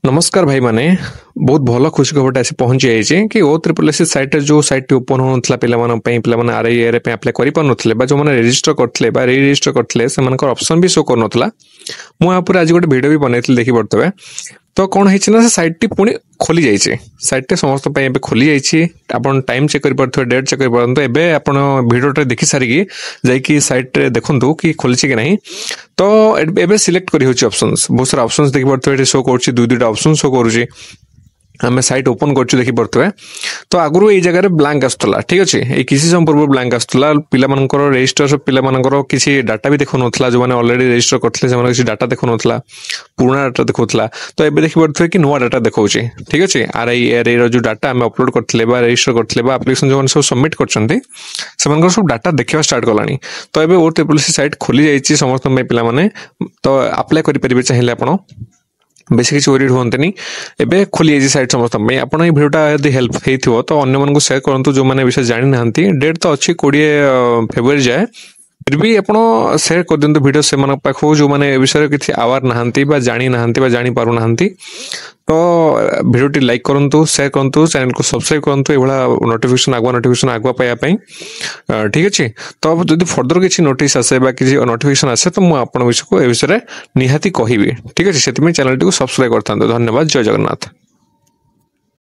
नमस्कार भाई माने बहुत भल खुशी खबर आसी पहुंची जाइए कि ओ ट्रिपल एस साइट जो साइट ओपन होता पे आरआई अप्लाई कर जो मैंने रेजिस्टर करते रि रेजिस्टर करते ऑप्शन भी शो कर मुझे आज गोटे वीडियो भी बनई देखी पड़ते तो कौन है से साइट टी पुणी खोली जाइए साइट टे समस्त खोली जाइए आपन टाइम चेक कर पारे डेट चेक कर पारत एवं आप भिडियो देखी सारिकी जाकि साइट रे देखु कि खोली कि नहीं तो एबे सिलेक्ट करी होची ऑप्शंस बहुत सारा ऑप्शंस देखि पड़ते शो कर दुईटा ऑप्शन शो करुच्ची आम साइट ओपन कर देखी पड़े तो आगु ये जगह ब्लांक आसूला ठीक अच्छे ये किसी समय पूर्व ब्लांक आसूला पिलामानकर रेजिस्टर पिलामानकर किसी डाटा भी देखो नथला जो मैंने ऑलरेडी रेजिस्टर करते किसी डाटा देखो नथला पुराना डाटा देखा तो ये देखी पड़े कि नुआ डाटा देखा ठीक अच्छे आरआई जो डाटा आम अपलोड करते रेजिस्टर करते एप्लिकेशन जो सब सबमिट कर सब डाटा देखा स्टार्ट कलानी तो ये ओ ट्रिपल सी साइट खोली जाइए समस्त पे तो अप्लाई करेंगे चाहिए आप बेसी किसी वरीड हुंतनी एबे खोली जाइए साइट समस्त आपन ये भिडियोटा यदि हेल्प हेइथिबो तो अन्य मानकु शेयर करंतु जो माने विषय जानि नाहंती डेट तो अच्छी 20 फेब्रुआरी जाए फिर भी आप शेयर कर दिंतु भिडियो से पाखु जो मैंने विषय किसी आवार नहांती बा जानी नहांती बा जानी पारु नहांती तो भिडियोटी लाइक करंतु शेयर करंतु चैनल को सब्सक्राइब करंतु एभला नोटिफिकेशन आगुआ पाया ठीक अच्छे तो अब जब फर्दर किसी नोटिस आसे बा किसी नोटिफिकेशन आसे तो मुझे आपन विषय को ए विषय निहाती कहबी ठीक अच्छे से चैनल टी को सब्सक्राइब करता धन्यवाद जय जगन्नाथ।